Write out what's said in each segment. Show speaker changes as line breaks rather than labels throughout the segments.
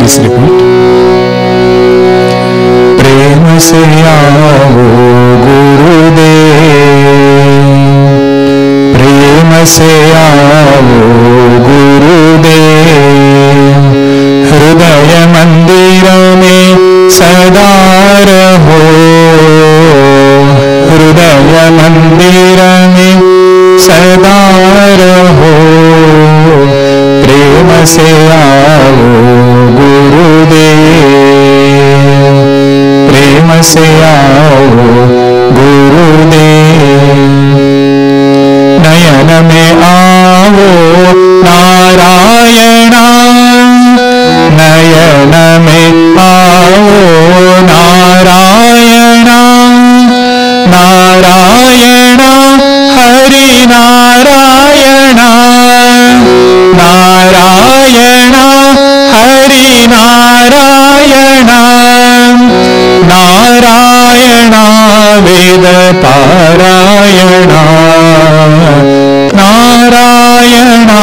Please repeat. प्रेम से आओ गुरुदेव, प्रेम से आओ गुरुदेव, हृदय मंदिर में सदा रहो, हृदय मंदिर में सदा रहो, प्रेम से आओ गुरुदेव, प्रेम से आओ गुरुदेव, नयन में आओ नारायणा, नयन में आओ नारायणा, नारायणा हरि नारायणा, नारायणा हरि नारायणा, नारायणा वेद पारायणा, नारायणा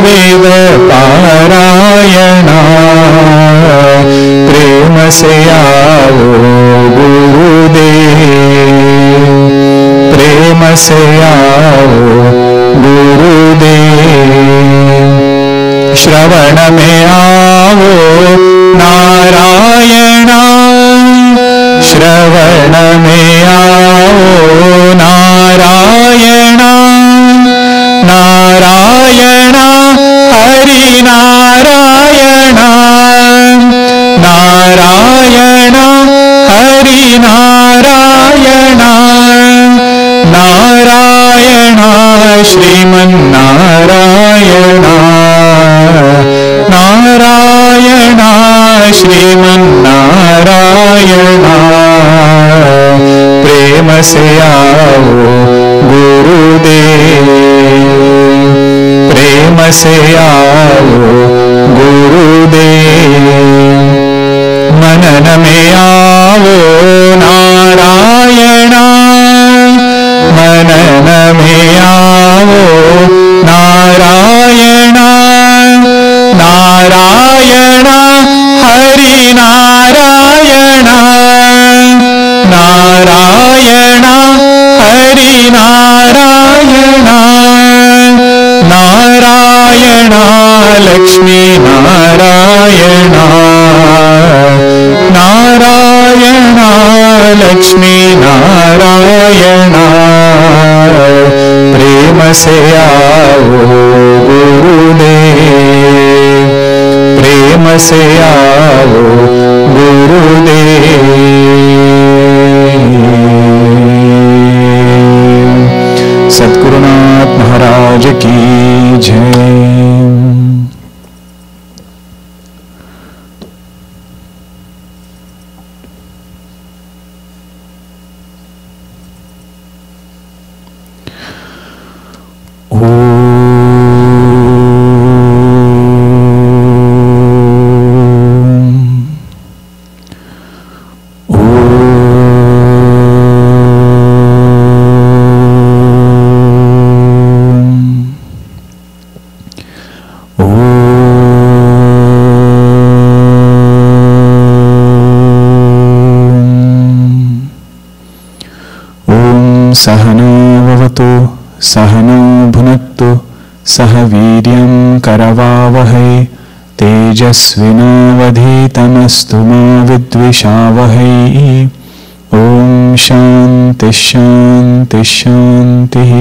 वेद पारायणा, प्रेम से आओ गुरुदेव, प्रेम से आओ गुरुदेव, श्रवण में आओ नारायणा, श्रवण में आओ नारायणा, नारायणा हरि नारायणा, नारायणा हरि नारायणा, नारायणा श्रीमन्नारायणा, नारायणा श्रीमन्नारायणा, प्रेम से आओ गुरुदेव, प्रेम से आओ गुरुदेव, मनन में आओ नारायणा, मनन में आओ नारायणा, नारायणा हरि नारायणा, नारायणा हरि नारायणा, नारायणा लक्ष्मी नारायणा, नारायणा लक्ष्मी नारायणा, प्रेम से आओ गुरुदेव, प्रेम से आओ गुरुदेव, सद्गुरुनाथ महाराज की जय। सहनो भवतु सहनो भुनक्तु सह वीर्यं करवावहै तेजस्विनावधीतमस्तु मा विद्विषावहै। ओम शांति शांति शांतिः।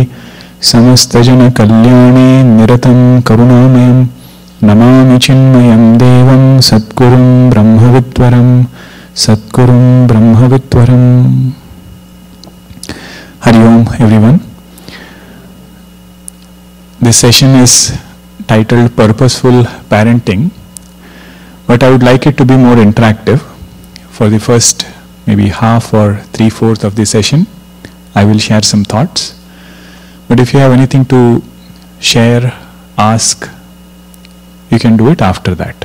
समस्तजनकल्याणे निरतं करुणामयं नमामि चिन्मयं देवं सद्गुरुं ब्रह्मविद्वरं सद्गुरुं ब्रह्मविद्वरम्। Hari Om everyone. This session is titled Purposeful Parenting, but I would like it to be more interactive. For the first maybe half or 3/4 of the session, I will share some thoughts. But if you have anything to share, ask, you can do it after that.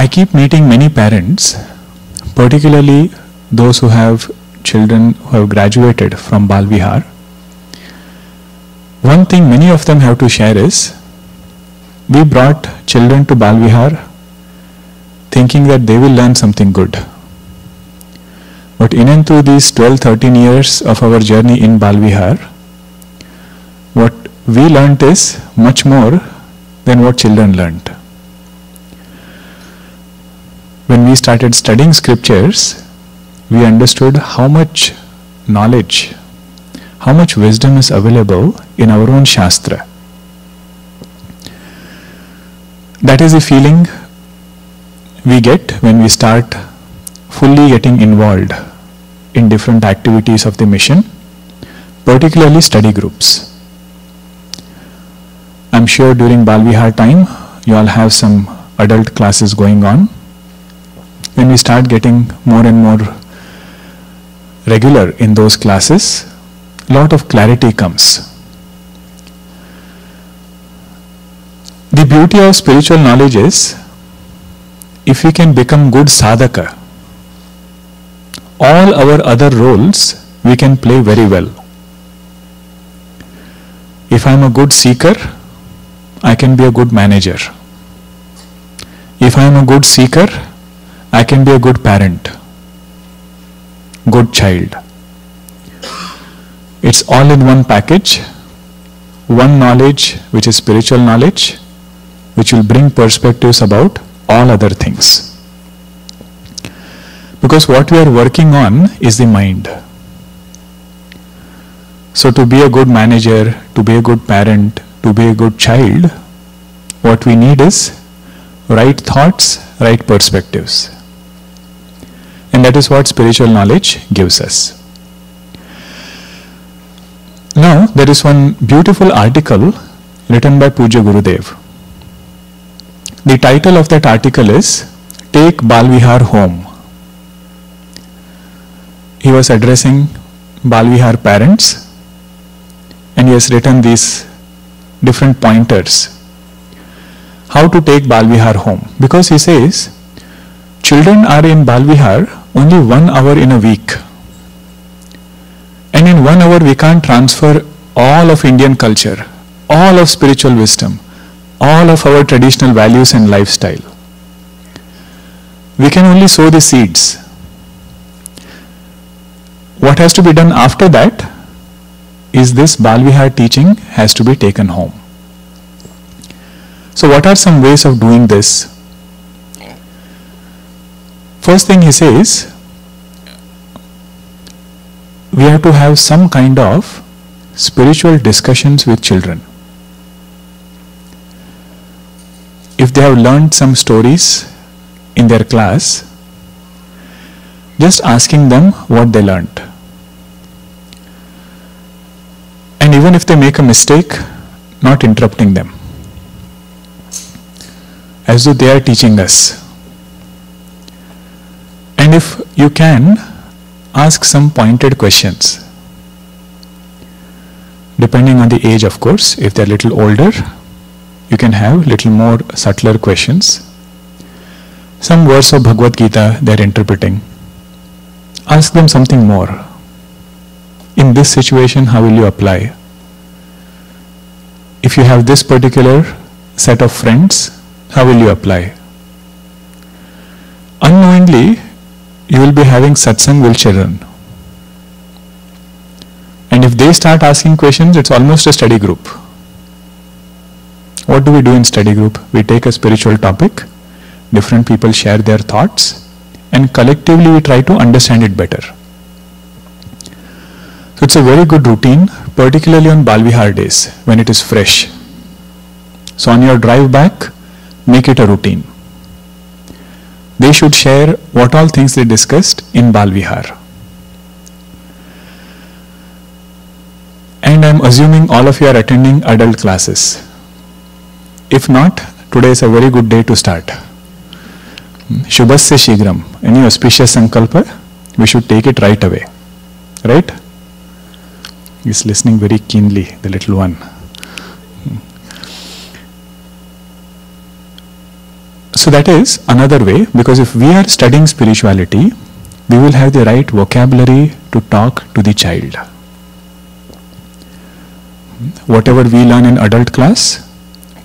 I keep meeting many parents, particularly those who have children who have graduated from Bal Vihar. One thing many of them have to share is we brought children to Bal Vihar thinking that they will learn something good. But in and through these 12-13 years of our journey in Bal Vihar, what we learnt is much more than what children learnt. When we started studying scriptures, we understood how much knowledge, how much wisdom is available in our own Shastra. That is the feeling we get when we start fully getting involved in different activities of the mission, particularly study groups. I'm sure during Bal Vihar time, you all have some adult classes going on. When we start getting more and more regular in those classes, a lot of clarity comes. The beauty of spiritual knowledge is, if we can become good sadhaka, all our other roles we can play very well. If I am a good seeker, I can be a good manager. If I am a good seeker, I can be a good parent, good child. It's all in one package, one knowledge which is spiritual knowledge, which will bring perspectives about all other things. Because what we are working on is the mind. So to be a good manager, to be a good parent, to be a good child, what we need is right thoughts, right perspectives. And that is what spiritual knowledge gives us. Now, there is one beautiful article written by Puja Gurudev. The title of that article is, Take Bal Vihar Home. He was addressing Bal Vihar parents, and he has written these different pointers. How to take Bal Vihar home. Because he says, children are in Bal Vihar only 1 hour in a week. And in 1 hour we can't transfer all of Indian culture, all of spiritual wisdom, all of our traditional values and lifestyle. We can only sow the seeds. What has to be done after that is this Bal Vihar teaching has to be taken home. So what are some ways of doing this? First thing he says, we have to have some kind of spiritual discussions with children. If they have learned some stories in their class, just asking them what they learnt. And even if they make a mistake, not interrupting them, as though they are teaching us. And if you can, ask some pointed questions. Depending on the age, of course. If they are little older, you can have little more subtler questions. Some verse of Bhagavad Gita they are interpreting. Ask them something more. In this situation, how will you apply? If you have this particular set of friends, how will you apply? Unknowingly, you will be having satsang with children. And if they start asking questions, it's almost a study group. What do we do in study group? We take a spiritual topic, different people share their thoughts, and collectively we try to understand it better. So it's a very good routine, particularly on Bal Vihar days, when it is fresh. So on your drive back, make it a routine. They should share what all things they discussed in Bal Vihar. And I am assuming all of you are attending adult classes. If not, today is a very good day to start. Shubhasya Shigram, any auspicious sankalpa, we should take it right away. Right? He's listening very keenly, the little one. So that is another way, because if we are studying spirituality, we will have the right vocabulary to talk to the child. Whatever we learn in adult class,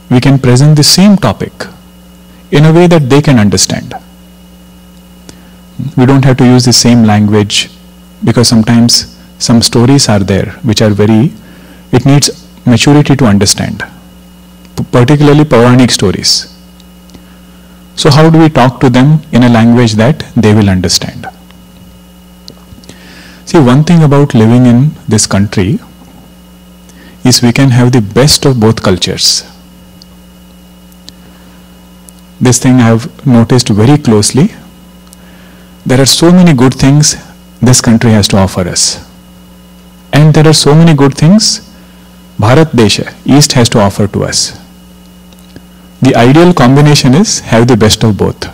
we can present the same topic in a way that they can understand. We don't have to use the same language, because sometimes some stories are there which are it needs maturity to understand, particularly Puranic stories. So how do we talk to them in a language that they will understand? See, one thing about living in this country is we can have the best of both cultures. This thing I have noticed very closely. There are so many good things this country has to offer us. And there are so many good things Bharat Desha, East, has to offer to us. The ideal combination is have the best of both.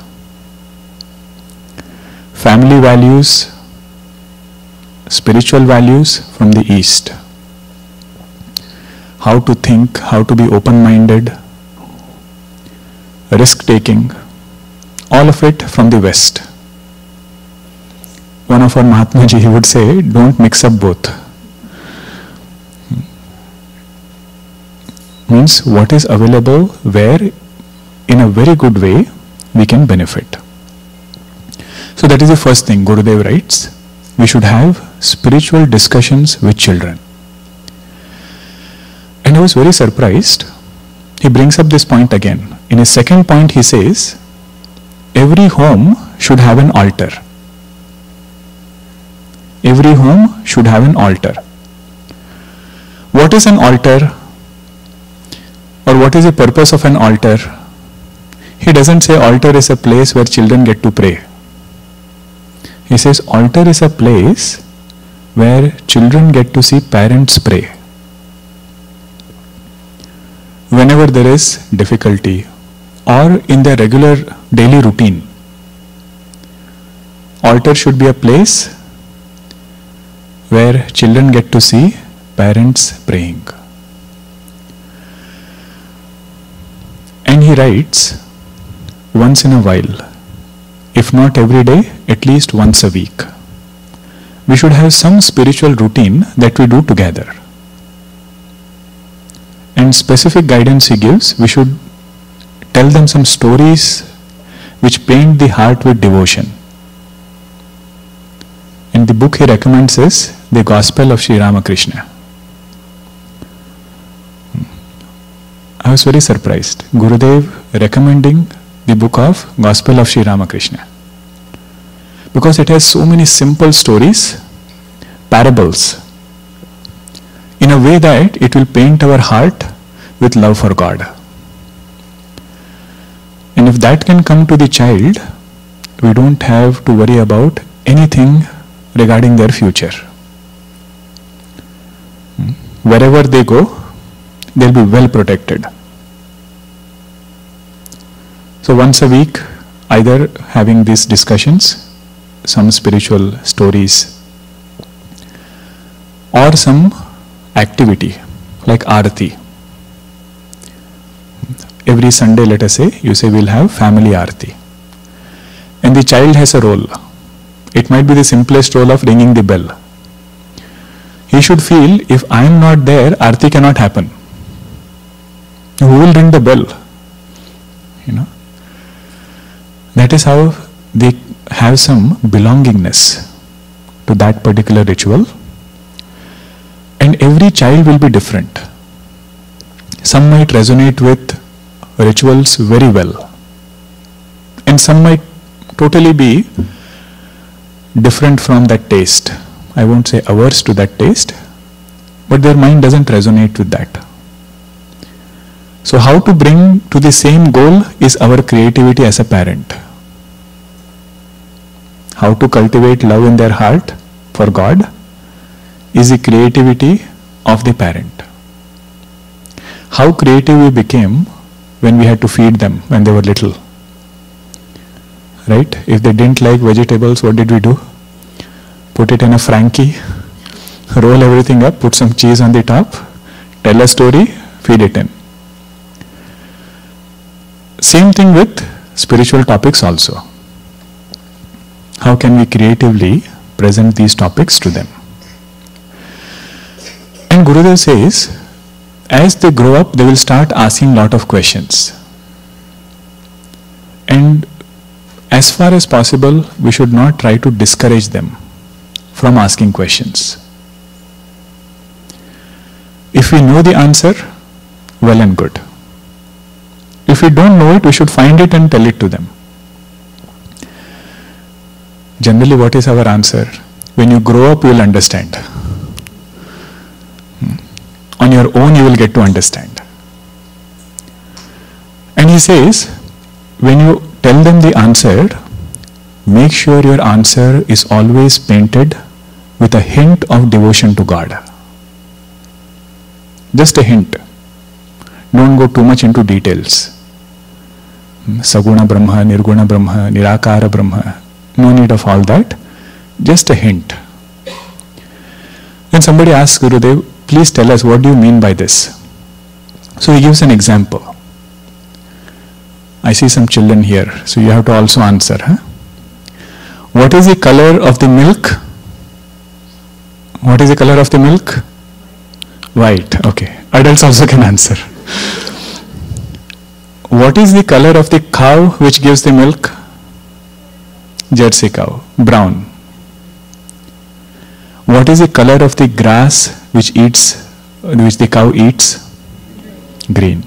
Family values, spiritual values from the East. How to think, how to be open-minded, risk-taking, all of it from the West. One of our Mahatma Ji, he would say, don't mix up both. Means what is available where in a very good way we can benefit. So that is the first thing Gurudev writes. We should have spiritual discussions with children. And I was very surprised. He brings up this point again. In his second point he says, every home should have an altar. Every home should have an altar. What is an altar? Or what is the purpose of an altar? He doesn't say altar is a place where children get to pray. He says altar is a place where children get to see parents pray. Whenever there is difficulty or in their regular daily routine, altar should be a place where children get to see parents praying. And he writes, once in a while, if not every day, at least once a week, we should have some spiritual routine that we do together. And specific guidance he gives, we should tell them some stories which paint the heart with devotion. And the book he recommends is The Gospel of Sri Ramakrishna. I was very surprised. Gurudev recommending the book of Gospel of Sri Ramakrishna. Because it has so many simple stories, parables, in a way that it will paint our heart with love for God. And if that can come to the child, we don't have to worry about anything regarding their future. Wherever they go, they'll be well protected. So once a week, either having these discussions, some spiritual stories, or some activity like Aarti. Every Sunday, let us say, you say we'll have family Aarti. And the child has a role. It might be the simplest role of ringing the bell. He should feel, if I am not there, Aarti cannot happen. Who will ring the bell? That is how they have some belongingness to that particular ritual. And every child will be different. Some might resonate with rituals very well. And some might totally be different from that taste. I won't say averse to that taste, but their mind doesn't resonate with that. So how to bring to the same goal is our creativity as a parent. How to cultivate love in their heart for God is the creativity of the parent. How creative we became when we had to feed them when they were little. Right? If they didn't like vegetables, what did we do? Put it in a Frankie, roll everything up, put some cheese on the top, tell a story, feed it in. Same thing with spiritual topics also. How can we creatively present these topics to them? And Gurudev says, as they grow up, they will start asking lot of questions. And as far as possible, we should not try to discourage them from asking questions. If we know the answer, well and good. If we don't know it, we should find it and tell it to them. Generally, what is our answer? When you grow up, you will understand. On your own, you will get to understand. And he says, when you tell them the answer, make sure your answer is always painted with a hint of devotion to God. Just a hint. Don't go too much into details. Saguna Brahma, Nirguna Brahma, Nirakara Brahma. No need of all that. Just a hint. Then somebody asks Gurudev, please tell us, what do you mean by this? So he gives an example. I see some children here, so you have to also answer. Huh? What is the color of the milk? What is the color of the milk? White. Okay. Adults also can answer. What is the color of the cow which gives the milk? Jersey cow. Brown. What is the color of the grass which the cow eats? Green.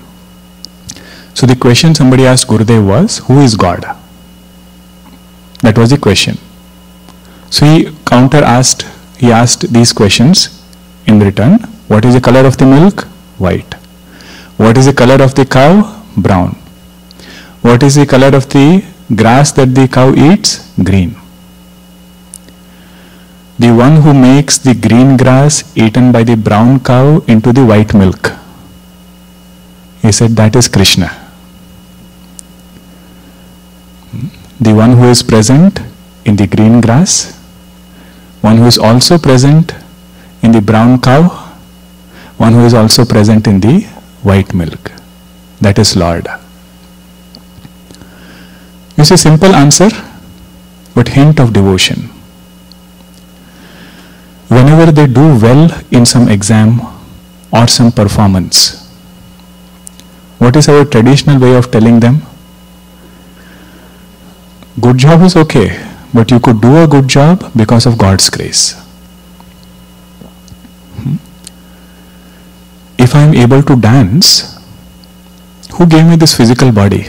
So the question somebody asked Gurudev was, who is God? That was the question. So he asked these questions in return. What is the color of the milk? White. What is the color of the cow? Brown. What is the color of the grass that the cow eats? Green. The one who makes the green grass eaten by the brown cow into the white milk. He said that is Krishna. The one who is present in the green grass, one who is also present in the brown cow, one who is also present in the white milk. That is Lord. It's a simple answer, but hint of devotion. Whenever they do well in some exam or some performance, what is our traditional way of telling them? Good job is okay, but you could do a good job because of God's grace. If I am able to dance, who gave me this physical body?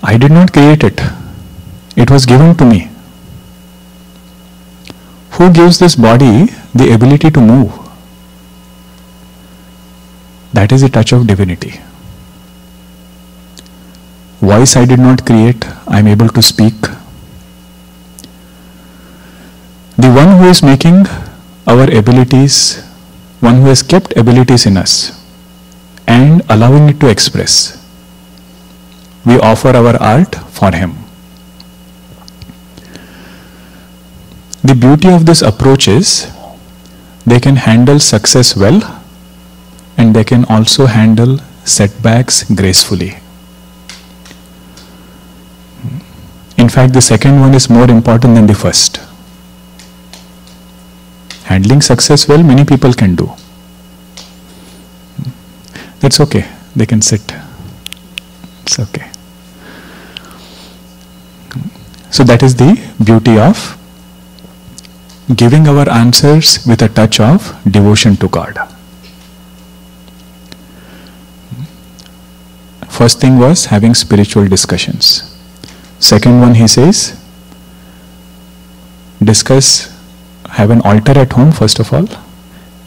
I did not create it. It was given to me. Who gives this body the ability to move? That is the touch of divinity. Voice I did not create, I am able to speak. The one who is making our abilities, one who has kept abilities in us and allowing it to express, we offer our art for him. The beauty of this approach is they can handle success well and they can also handle setbacks gracefully. In fact, the second one is more important than the first. Handling success well, many people can do. That's okay. They can sit. It's okay. So that is the beauty of giving our answers with a touch of devotion to God. First thing was having spiritual discussions. Second one, he says, have an altar at home first of all,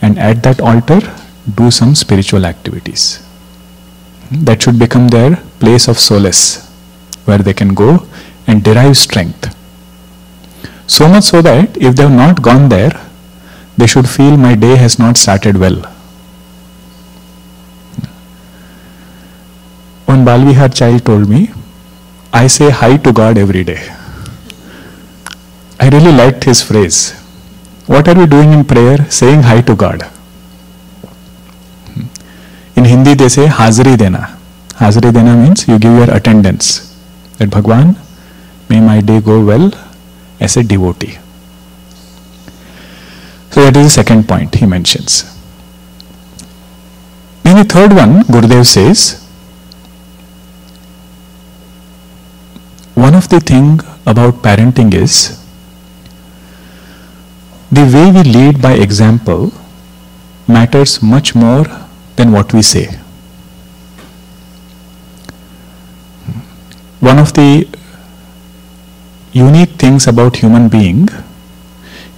and at that altar do some spiritual activities. That should become their place of solace, where they can go and derive strength. So much so that if they have not gone there, they should feel my day has not started well. One Balvihar child told me, I say hi to God every day. I really liked his phrase. What are we doing in prayer? Saying hi to God. In Hindi they say Hazri Dena. Hazri Dena means you give your attendance. That Bhagwan, may my day go well as a devotee. So that is the second point he mentions. In the third one, Gurudev says, one of the things about parenting is the way we lead by example matters much more than what we say. One of the unique things about human being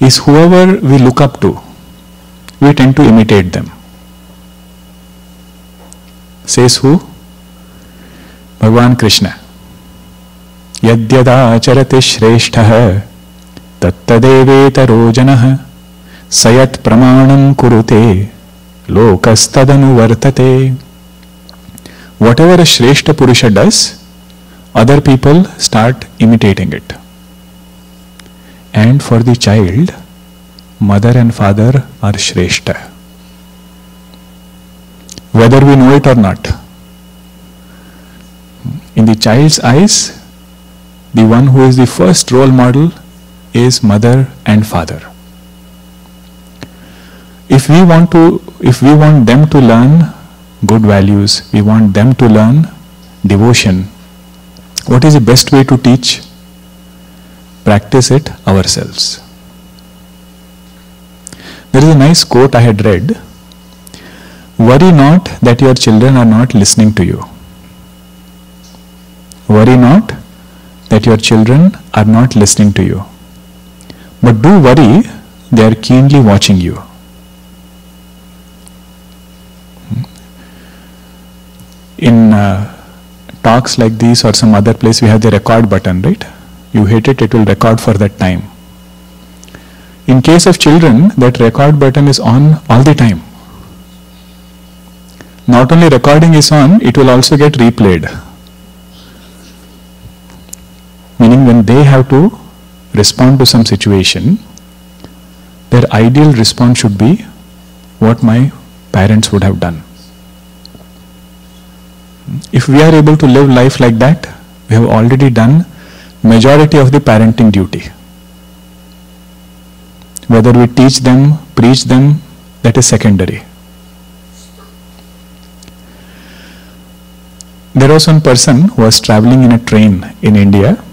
is whoever we look up to, we tend to imitate them. Says who? Bhagavan Krishna. Yadyada acharati shresthaha tattadeveta janah sayat pramanam kurute lokastadanu vartate. Whatever a Shrestha Purusha does, other people start imitating it. And for the child, mother and father are Shrestha. Whether we know it or not. In the child's eyes, the one who is the first role model is mother and father. If we want them to learn good values, we want them to learn devotion, what is the best way to teach? Practice it ourselves. There is a nice quote I had read. Worry not that your children are not listening to you. Worry not that your children are not listening to you. But do worry, they are keenly watching you. In talks like this or some other place, we have the record button, right? You hit it, it will record for that time. In case of children, that record button is on all the time. Not only recording is on, it will also get replayed. Meaning when they have to respond to some situation, their ideal response should be what my parents would have done. If we are able to live life like that, we have already done majority of the parenting duty. Whether we teach them, preach them, that is secondary. There was one person who was traveling in a train in India,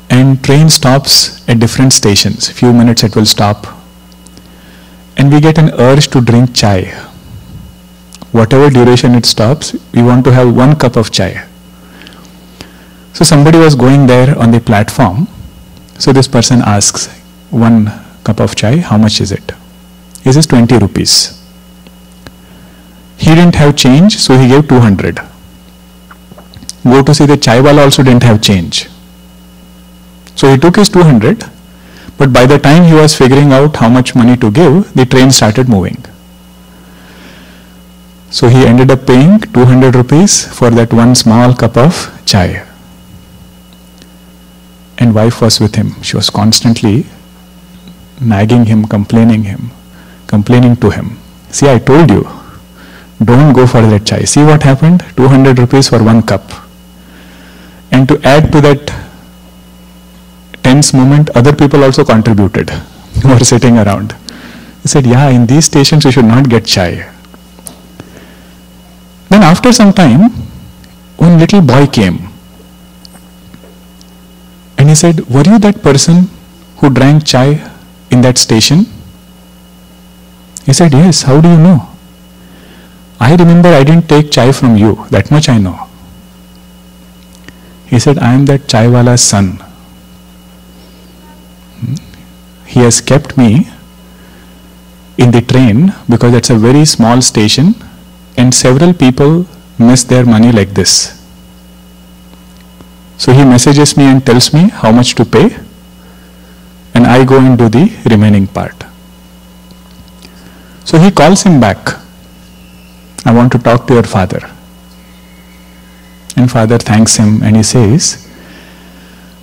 and train stops at different stations. Few minutes it will stop, and we get an urge to drink chai. Whatever duration it stops, we want to have 1 cup of chai. So somebody was going there on the platform. So this person asks, 1 cup of chai, how much is it? He says 20 rupees. He didn't have change, so he gave 200. Go to see the chai wala also didn't have change. So he took his 200, but by the time he was figuring out how much money to give, the train started moving. So he ended up paying 200 rupees for that 1 small cup of chai. And wife was with him. She was constantly nagging him, complaining to him. See, I told you, don't go for that chai. See what happened? 200 rupees for 1 cup. And to add to that tense moment, other people also contributed who were sitting around. He said, yeah, in these stations you should not get chai. Then after some time, one little boy came. And he said, were you that person who drank chai in that station? He said, yes, how do you know? I remember I didn't take chai from you, that much I know. He said, I am that chai wala's son. He has kept me in the train because it's a very small station and several people miss their money like this. So he messages me and tells me how much to pay, and I go and do the remaining part. So he calls him back. I want to talk to your father. And father thanks him and he says,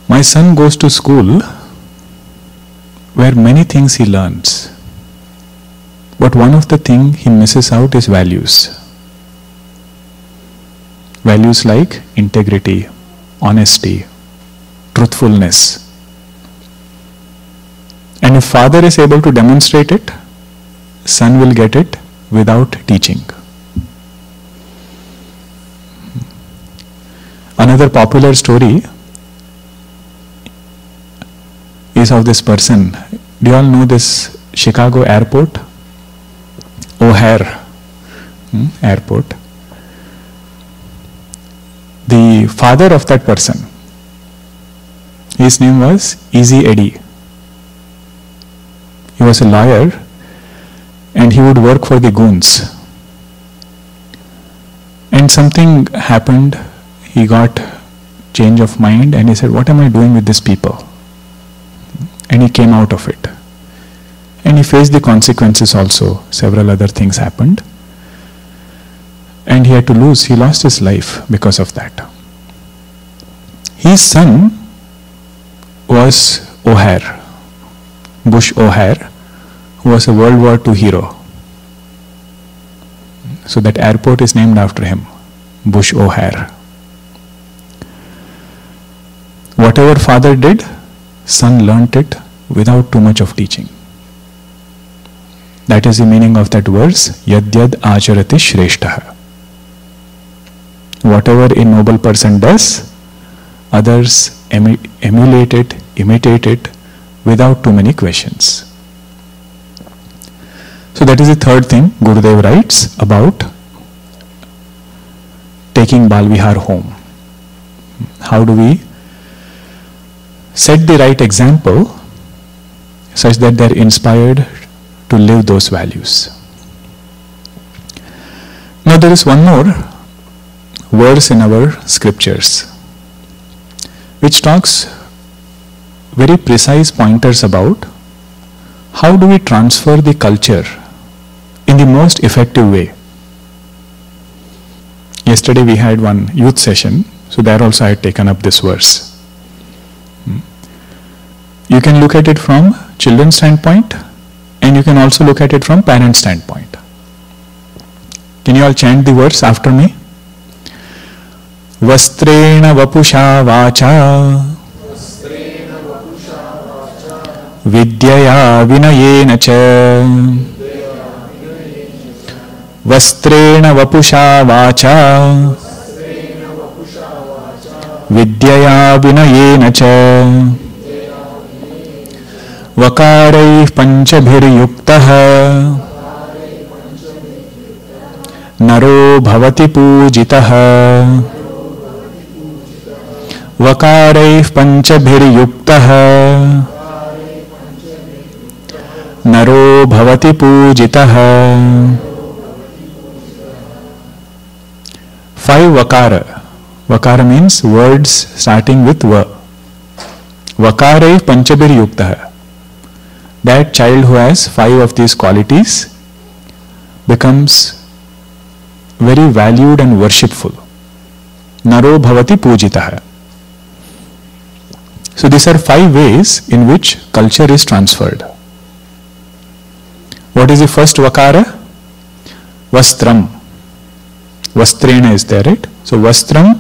my son goes to school where many things he learns. But one of the things he misses out is values. Values like integrity, honesty, truthfulness. And if father is able to demonstrate it, son will get it without teaching. Another popular story is of this person. Do you all know this Chicago airport? O'Hare airport. The father of that person, his name was Easy Eddie. He was a lawyer and he would work for the goons. And something happened, he got change of mind and he said, what am I doing with these people? And he came out of it. And he faced the consequences also. Several other things happened. And he had to lose, he lost his life because of that. His son was O'Hare, Bush O'Hare, who was a World War II hero. So that airport is named after him, Bush O'Hare. Whatever father did, son learnt it without too much of teaching. That is the meaning of that verse, Yad Yad Acharati Shreshtaha. Whatever a noble person does, others emulate it, imitate it, without too many questions. So that is the third thing Gurudev writes about taking Balvihar home. How do we set the right example such that they are inspired to live those values? Now there is one more verse in our scriptures which talks very precise pointers about how do we transfer the culture in the most effective way. Yesterday we had one youth session, so there also I had taken up this verse. You can look at it from children's standpoint and you can also look at it from parent standpoint. Can you all chant the verse after me? Vastrena vapusha vacha Vidyaya vinayena cha Vastrena vapusha vacha Vidyaya vinayena cha Vakarai panchabhir yuktah Naro bhavati pujitah Vakarai panchabhir yuktah Naro bhavati pujitah. 5 vakara. Vakara means words starting with va. Vakarai panchabhir yuktah. That child who has 5 of these qualities becomes very valued and worshipful. Naro bhavati pujitah. So these are 5 ways in which culture is transferred. What is the first vakara? Vastram. Vastrena is there, right? So Vastram,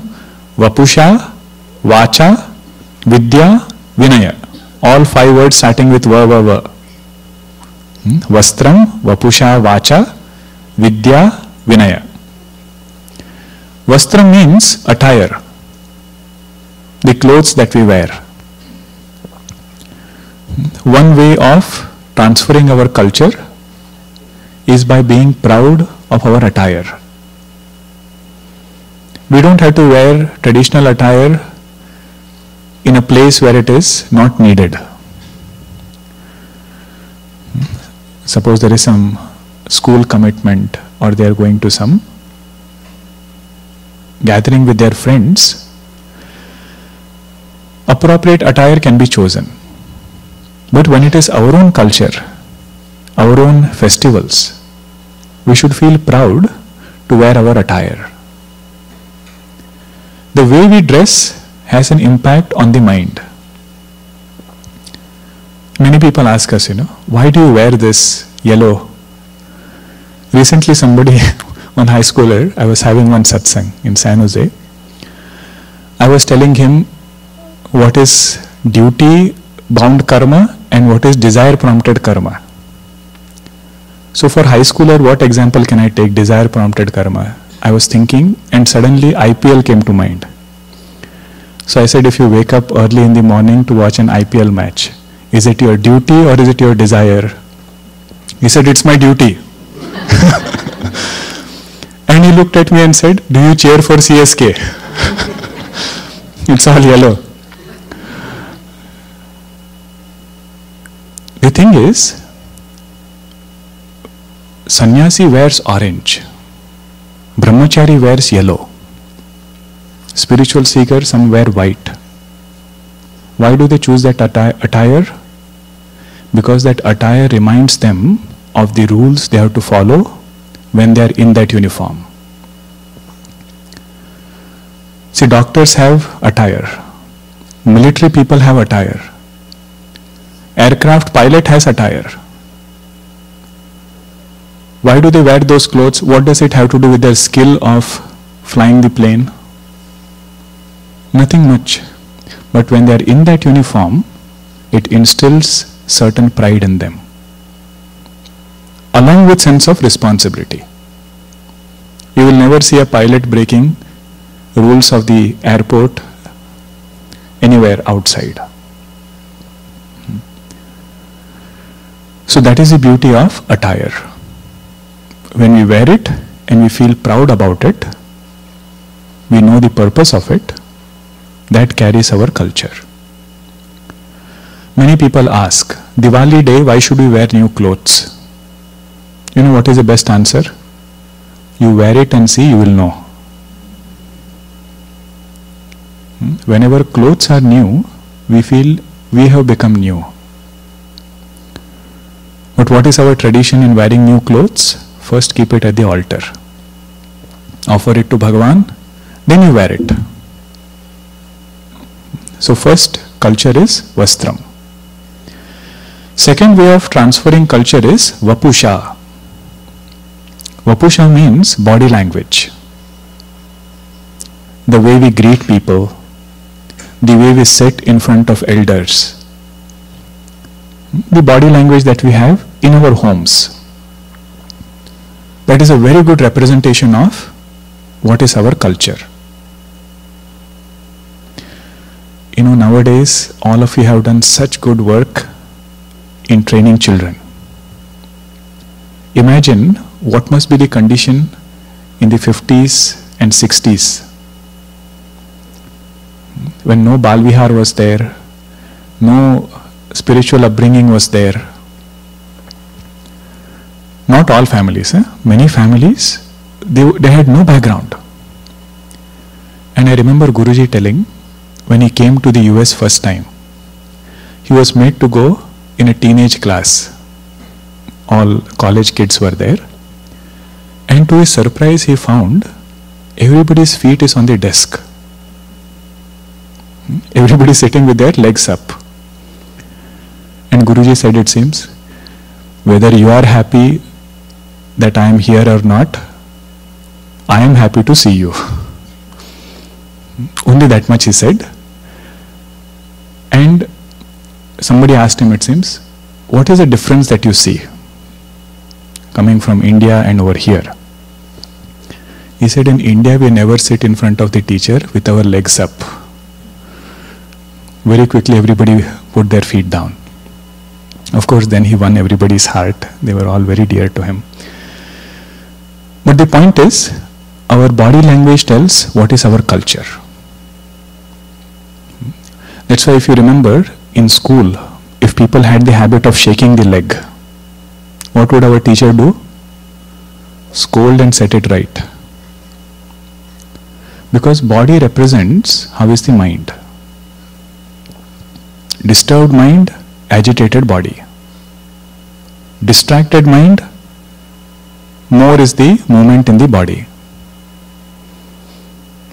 Vapusha, Vacha, Vidya, Vinaya. All 5 words starting with va, va, va. Vastram, Vapusha, Vacha, Vidya, Vinaya. Vastram means attire, the clothes that we wear. One way of transferring our culture is by being proud of our attire. We don't have to wear traditional attire in a place where it is not needed. Suppose there is some school commitment or they are going to some gathering with their friends, appropriate attire can be chosen. But when it is our own culture, our own festivals, we should feel proud to wear our attire. The way we dress has an impact on the mind. Many people ask us, why do you wear this yellow? Recently somebody, one high schooler, I was having one satsang in San Jose. I was telling him what is duty bound karma and what is desire prompted karma. So for high schooler, what example can I take? Desire prompted karma. I was thinking and suddenly IPL came to mind. So I said, if you wake up early in the morning to watch an IPL match, is it your duty or is it your desire? He said, it's my duty. And he looked at me and said, do you cheer for CSK? It's all yellow. The thing is, sannyasi wears orange, brahmachari wears yellow, spiritual seeker some wear white. Why do they choose that attire? Because that attire reminds them of the rules they have to follow when they are in that uniform. See, doctors have attire, military people have attire, aircraft pilot has attire. Why do they wear those clothes? What does it have to do with their skill of flying the plane? Nothing much. But when they are in that uniform, it instills certain pride in them, along with sense of responsibility. You will never see a pilot breaking rules of the airport anywhere outside. So that is the beauty of attire. When we wear it and we feel proud about it, we know the purpose of it, that carries our culture. Many people ask, Diwali day, why should we wear new clothes? You know what is the best answer? You wear it and see, you will know. Whenever clothes are new, we feel we have become new. But what is our tradition in wearing new clothes? First keep it at the altar. Offer it to Bhagavan, then you wear it. So first, culture is vastram. Second way of transferring culture is vapusha. Vapusha means body language. The way we greet people, the way we sit in front of elders, the body language that we have in our homes. That is a very good representation of what is our culture. You know, nowadays, all of you have done such good work in training children. Imagine what must be the condition in the 50s and 60s, when no Bal Vihar was there, no spiritual upbringing was there. Not all families, many families, they had no background. And I remember Guruji telling, when he came to the US first time, he was made to go in a teenage class. All college kids were there. And to his surprise, he found everybody's feet is on the desk. Everybody sitting with their legs up. And Guruji said, it seems, whether you are happy that I am here or not, I am happy to see you. Only that much he said. And somebody asked him, it seems, what is the difference that you see coming from India and over here? He said, in India we never sit in front of the teacher with our legs up. Very quickly everybody put their feet down. Of course, then he won everybody's heart. They were all very dear to him. But the point is, our body language tells what is our culture. That's why if you remember, in school, if people had the habit of shaking the leg, what would our teacher do? Scold and set it right. Because body represents how is the mind. Disturbed mind, agitated body. Distracted mind, more is the movement in the body.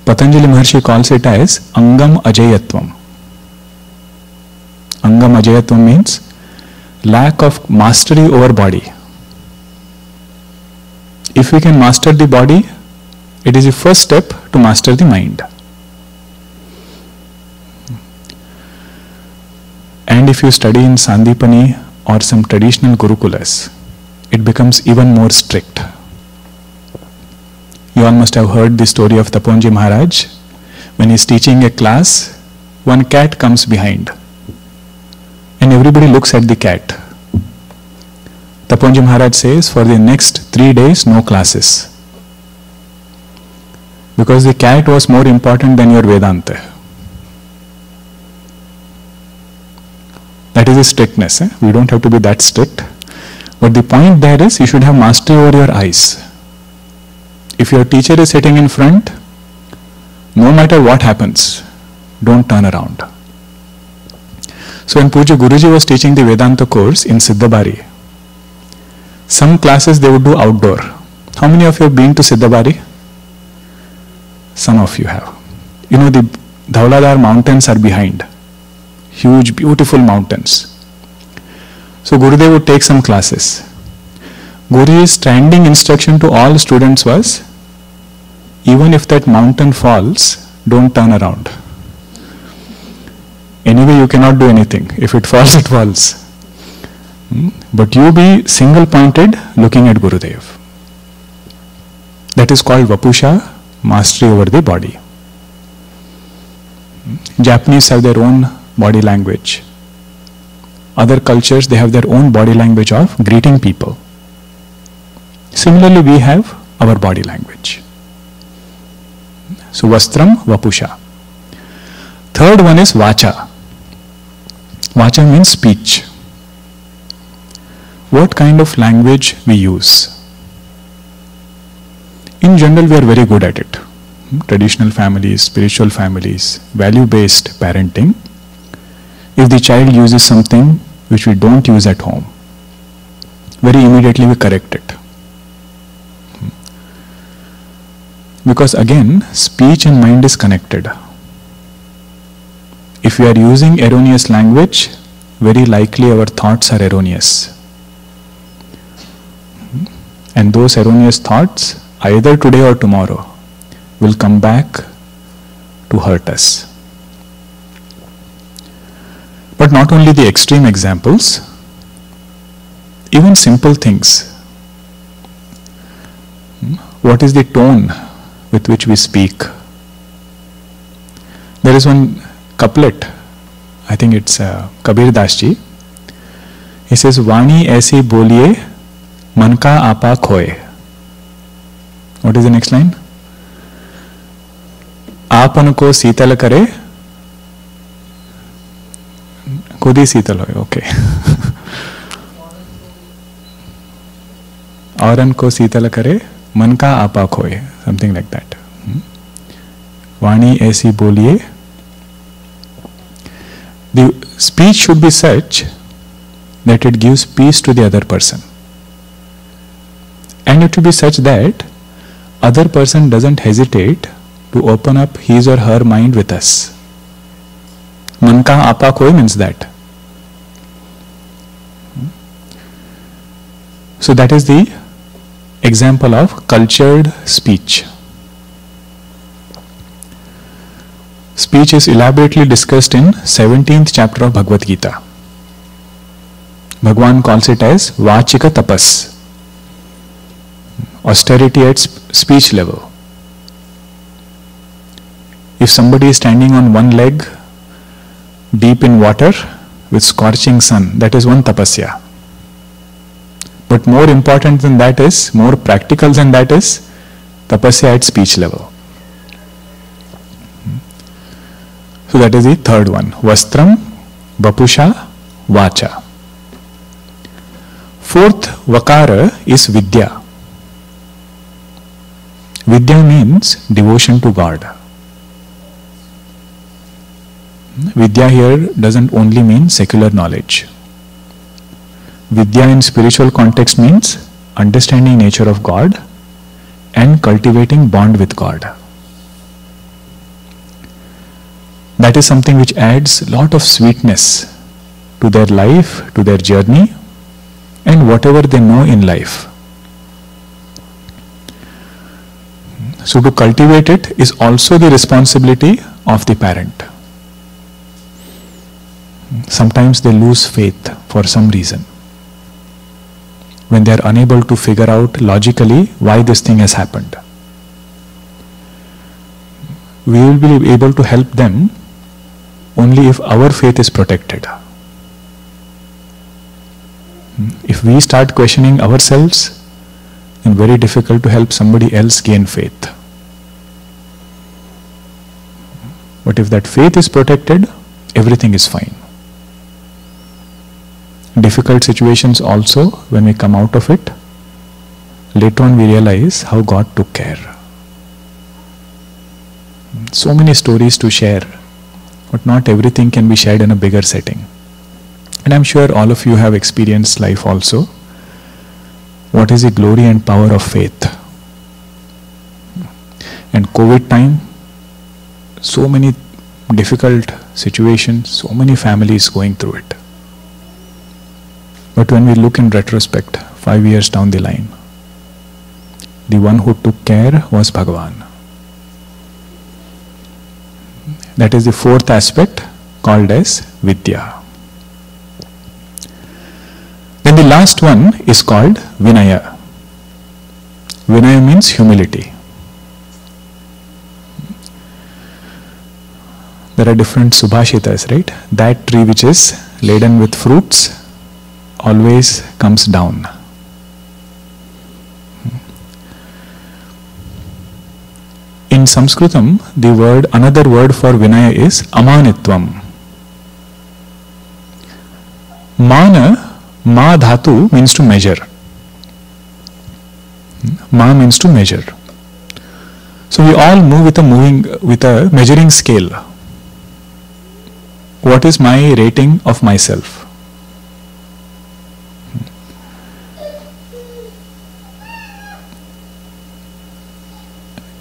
Patanjali Maharshi calls it as Angam Ajayatvam. Angam Ajayatvam means lack of mastery over body. If we can master the body, it is the first step to master the mind. And if you study in Sandipani or some traditional Gurukulas, it becomes even more strict. You all must have heard the story of Taponji Maharaj. When he is teaching a class, one cat comes behind and everybody looks at the cat. Taponji Maharaj says, for the next 3 days, no classes. Because the cat was more important than your Vedanta. That is a strictness. We don't have to be that strict. But the point there is, you should have mastery over your eyes. If your teacher is sitting in front, no matter what happens, don't turn around. So when Puja Guruji was teaching the Vedanta course in Siddhabari, some classes they would do outdoor. How many of you have been to Siddhabari? Some of you have. You know, the Dhauladhar mountains are behind. Huge, beautiful mountains. So Gurudev would take some classes. Guruji's standing instruction to all students was, even if that mountain falls, don't turn around. Anyway, you cannot do anything. If it falls, it falls. But you be single-pointed looking at Gurudev. That is called Vapusha, mastery over the body. Japanese have their own body language. Other cultures, they have their own body language of greeting people. Similarly, we have our body language. So, Vastram, Vapusha. Third one is Vacha. Vacha means speech. What kind of language we use? In general, we are very good at it. Traditional families, spiritual families, value-based parenting. If the child uses something which we don't use at home, very immediately we correct it. Because again, speech and mind is connected. If we are using erroneous language, very likely our thoughts are erroneous. And those erroneous thoughts, either today or tomorrow, will come back to hurt us. But not only the extreme examples, even simple things. What is the tone with which we speak? There is one couplet, I think it's Kabir Das ji. He says, Vani aisi boliye, man ka apa khoye. What is the next line? Aapan ko Sheetal करे, खुद ही शीतल होए. Okay. औरन को शीतल करे, मन का आपा खोए. Something like that. Vani aisi boliye. The speech should be such that it gives peace to the other person. And it should be such that other person doesn't hesitate to open up his or her mind with us. Man ka apa koi means that. So that is the example of cultured speech. Speech is elaborately discussed in 17th chapter of Bhagavad Gita. Bhagwan calls it as Vachika Tapas. Austerity at speech level. If somebody is standing on one leg deep in water with scorching sun, that is one tapasya. But more important than that is, more practical than that is, tapasya at speech level. So that is the third one. Vastram, Vapusha, Vacha. Fourth Vakara is Vidya. Vidya means devotion to God. Vidya here doesn't only mean secular knowledge. Vidya in spiritual context means understanding nature of God and cultivating bond with God. That is something which adds a lot of sweetness to their life, to their journey, and whatever they know in life. So to cultivate it is also the responsibility of the parent. sometimes they lose faith for some reason, when they are unable to figure out logically why this thing has happened. We will be able to help them only if our faith is protected. If we start questioning ourselves, then very difficult to help somebody else gain faith. But if that faith is protected, everything is fine. Difficult situations also, when we come out of it, later on we realize how God took care. So many stories to share, but not everything can be shared in a bigger setting. And I'm sure all of you have experienced life also. What is the glory and power of faith? And COVID time, so many difficult situations, so many families going through it. But when we look in retrospect, 5 years down the line, the one who took care was Bhagavan. That is the fourth aspect, called as Vidya. Then the last one is called Vinaya. Vinaya means humility. There are different subhashitas, right? That tree which is laden with fruits always comes down. In Sanskritam, another word for Vinaya is Amanitvam. Mana, Ma dhatu means to measure. Ma means to measure. So we all move with a measuring scale. What is my rating of myself?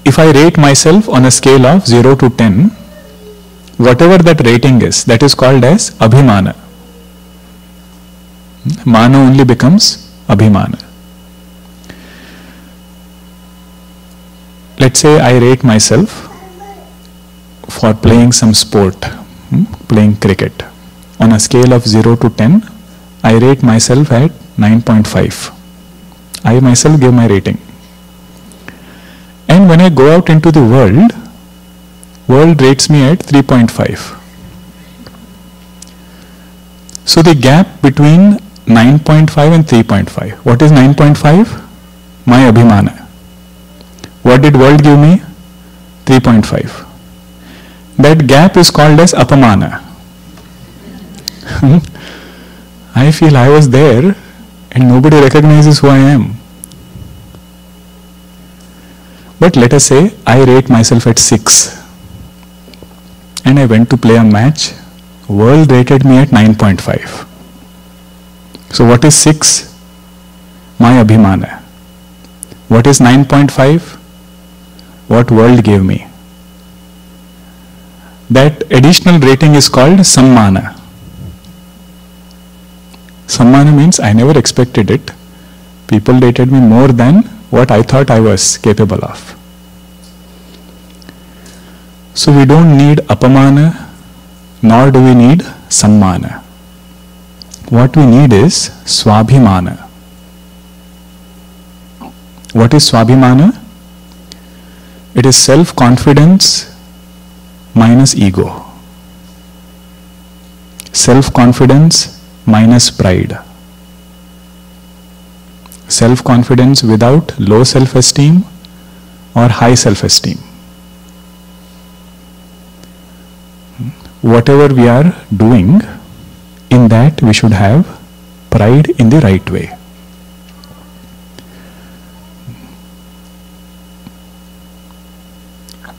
If I rate myself on a scale of 0 to 10, whatever that rating is, that is called as Abhimana. Mana only becomes Abhimana. Let's say I rate myself for playing some sport, playing cricket. On a scale of 0 to 10, I rate myself at 9.5. I myself give my rating. And when I go out into the world rates me at 3.5. So the gap between 9.5 and 3.5. What is 9.5? My Abhimana. What did world give me? 3.5. That gap is called as Apamana. I feel I was there and nobody recognizes who I am. But let us say I rate myself at 6 and I went to play a match. World rated me at 9.5. So what is 6? My Abhimana. What is 9.5? What world gave me. That additional rating is called Sammana. Sammana means I never expected it. People rated me more than what I thought I was capable of. So we don't need Apamana, nor do we need Sammana. What we need is Swabhimana. What is Swabhimana? It is self-confidence minus ego. Self-confidence minus pride. Self-confidence without low self-esteem or high self-esteem. Whatever we are doing, in that we should have pride in the right way.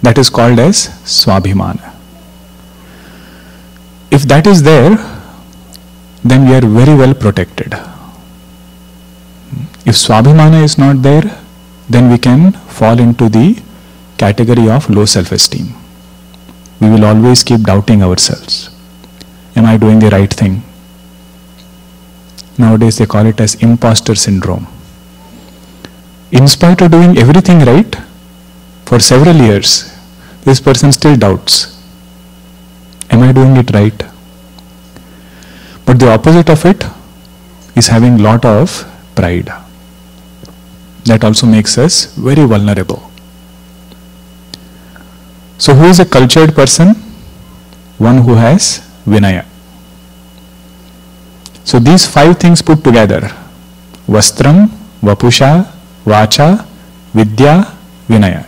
That is called as Swabhimana. If that is there, then we are very well protected. If Swabhimana is not there, then we can fall into the category of low self-esteem. We will always keep doubting ourselves. Am I doing the right thing? Nowadays they call it as imposter syndrome. In spite of doing everything right, for several years, this person still doubts. Am I doing it right? But the opposite of it is having lot of pride. That also makes us very vulnerable. So who is a cultured person? One who has Vinaya. So these 5 things put together, Vastram, Vapusha, Vacha, Vidya, Vinaya.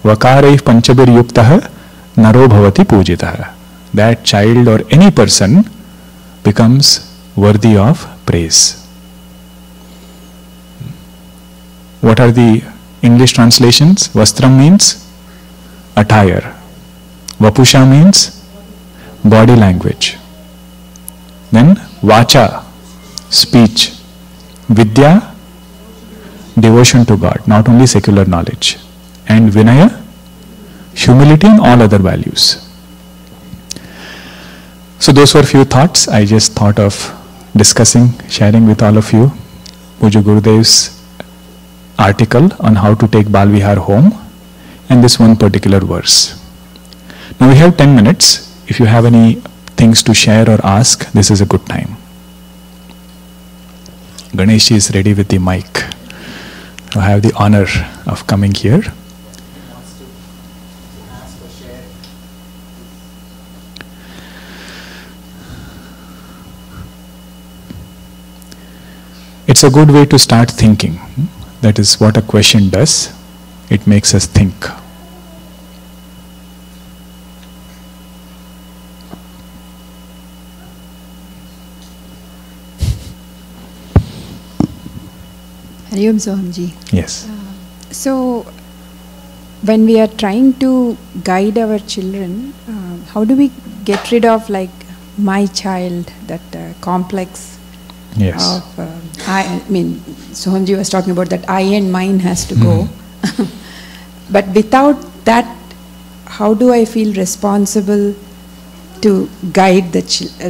Vakaraiv panchabir yuktaha naro bhavati pujitaha. That child or any person becomes worthy of praise. What are the English translations? Vastram means attire. Vapusha means body language. Then Vacha, speech. Vidya, devotion to God, not only secular knowledge. And Vinaya, humility and all other values. So those were few thoughts I just thought of discussing, sharing with all of you. Puja Gurudev's article on how to take Bal Vihar home and this one particular verse. Now we have 10 minutes. If you have any things to share or ask, this is a good time. Ganesh is ready with the mic. I have the honor of coming here. It's a good way to start thinking. That is what a question does. It makes us think.
Hari Om Sohamji.
Yes.
So, when we are trying to guide our children, how do we get rid of like my child, that complex
Yes.
of, I mean, Sohamji was talking about that I and mine has to go. But without that, how do I feel responsible to guide the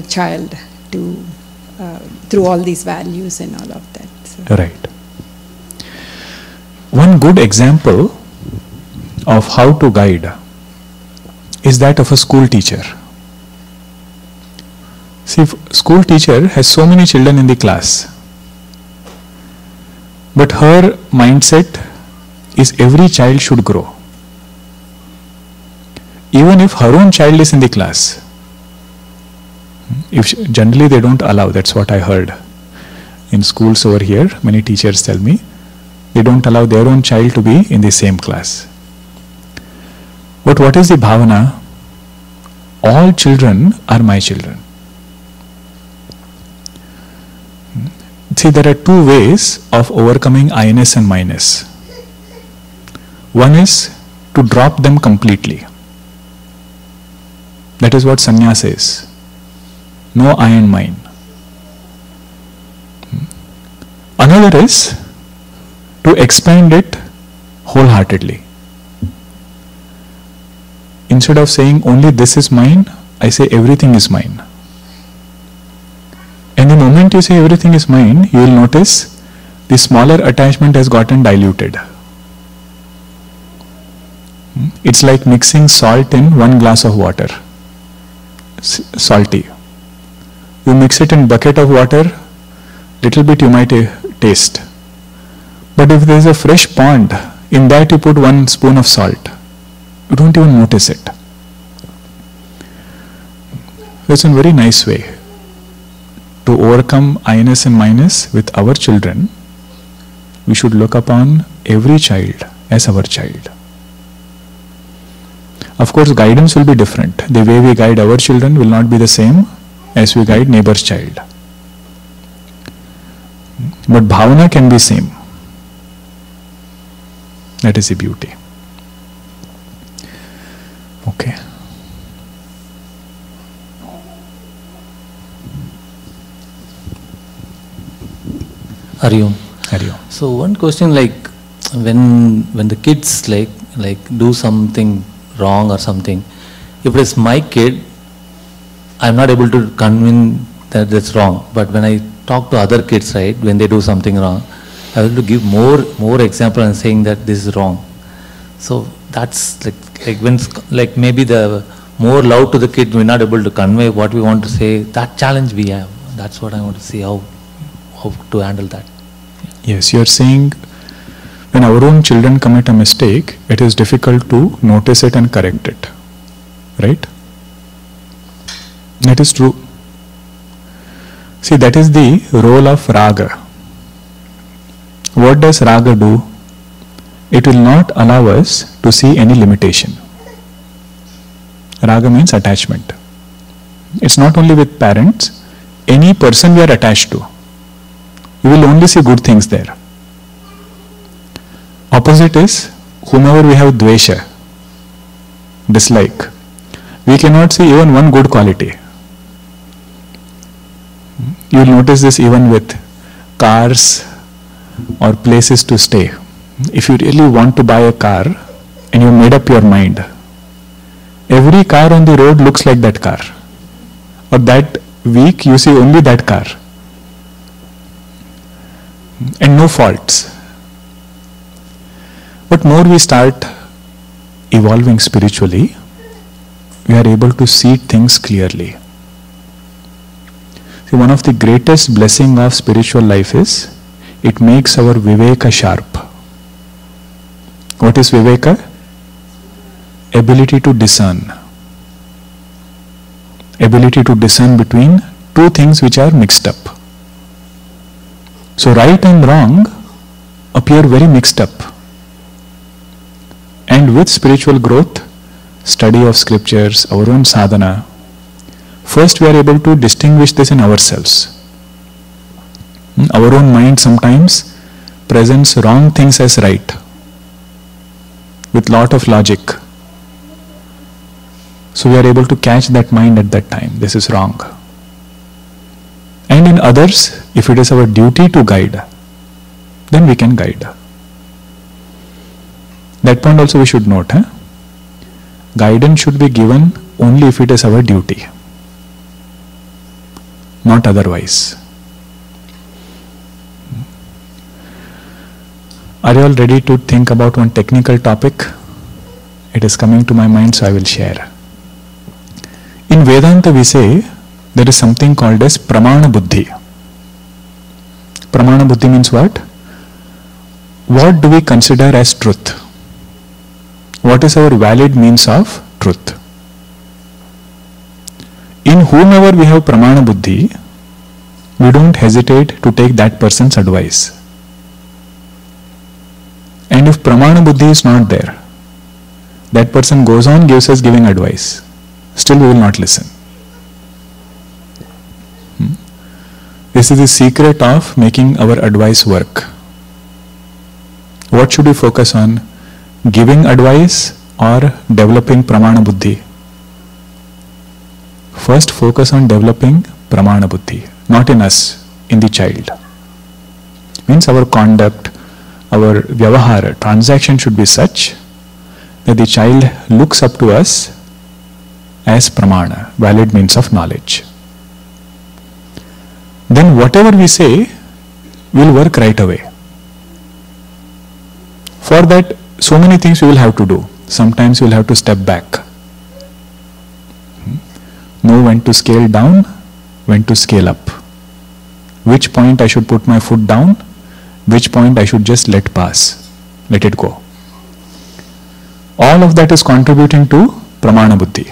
child to through all these values and all of that? So.
Right. One good example of how to guide is that of a school teacher. See, school teacher has so many children in the class, but her mindset is every child should grow. Even if her own child is in the class, generally they don't allow, that's what I heard. In schools over here, many teachers tell me, they don't allow their own child to be in the same class. But what is the bhavana? All children are my children. See, there are 2 ways of overcoming I-ness and minus. One is to drop them completely. That is what sannyasa is. No I and mine. Another is to expand it wholeheartedly. Instead of saying only this is mine, I say everything is mine. And the moment you say everything is mine, you will notice the smaller attachment has gotten diluted. It's like mixing salt in 1 glass of water. Salty. You mix it in bucket of water, little bit you might taste. But if there is a fresh pond, in that you put 1 spoon of salt, you don't even notice it. That's a very nice way to overcome I-ness and minus with our children. We should look upon every child as our child. Of course, guidance will be different. The way we guide our children will not be the same as we guide neighbor's child. But bhavana can be same. That is the beauty. Okay.
Hari Om.
Hari Om.
So one question, like when the kids like do something wrong or something, if it is my kid, I'm not able to convince that that's wrong. But when I talk to other kids, right, when they do something wrong, I will to give more example and saying that this is wrong. So that's like when maybe the more love to the kid, we're not able to convey what we want to say. That challenge we have. That's what I want to see, how to handle that.
Yes, you are saying when our own children commit a mistake, it is difficult to notice it and correct it. Right? That is true. See, that is the role of raga. What does raga do? It will not allow us to see any limitation. Raga means attachment. It's not only with parents, any person we are attached to. You will only see good things there. Opposite is whomever we have dvesha, dislike. We cannot see even one good quality. You will notice this even with cars or places to stay. If you really want to buy a car and you made up your mind, every car on the road looks like that car. Or that week you see only that car. And no faults. But more we start evolving spiritually, we are able to see things clearly. See, one of the greatest blessings of spiritual life is it makes our viveka sharp. What is viveka? Ability to discern. Ability to discern between two things which are mixed up. So right and wrong appear very mixed up. And with spiritual growth, study of scriptures, our own sadhana, first we are able to distinguish this in ourselves. Our own mind sometimes presents wrong things as right, with lot of logic. So we are able to catch that mind at that time. This is wrong. And in others, if it is our duty to guide, then we can guide. That point also we should note. Guidance should be given only if it is our duty, not otherwise. Are you all ready to think about one technical topic? It is coming to my mind, so I will share. In Vedanta we say there is something called as pramana buddhi. Pramana buddhi means what? What do we consider as truth? What is our valid means of truth? In whomever we have pramana buddhi, we don't hesitate to take that person's advice. And if pramana buddhi is not there, that person goes on, gives us giving advice. Still we will not listen. This is the secret of making our advice work. What should we focus on? Giving advice or developing pramana buddhi? First focus on developing pramana buddhi, not in us, in the child. Means our conduct, our vyavahara, transaction should be such that the child looks up to us as pramana, valid means of knowledge. Then whatever we say will work right away. For that, so many things we will have to do. Sometimes we will have to step back. Know when to scale down, when to scale up. Which point I should put my foot down, which point I should just let pass, let it go. All of that is contributing to pramana buddhi.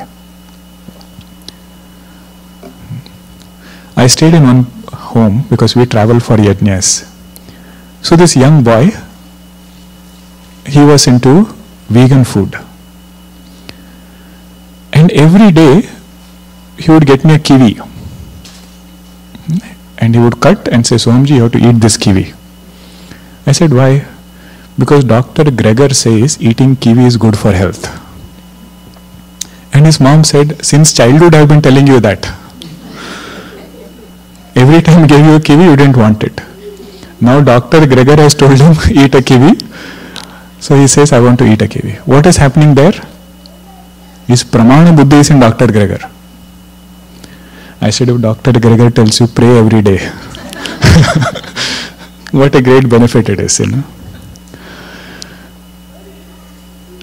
I stayed in one home because we travel for yajnas. So this young boy, he was into vegan food. And every day he would get me a kiwi. And he would cut and say, Sohamji, you have to eat this kiwi. I said, why? Because Dr. Gregor says eating kiwi is good for health. And his mom said, since childhood I have been telling you that. Every time I gave you a kiwi, you didn't want it. Now Dr. Gregor has told him, eat a kiwi. So he says, I want to eat a kiwi. What is happening there? His pramana buddhi is in Dr. Gregor. I said, if Dr. Gregor tells you, pray every day. What a great benefit it is, you know.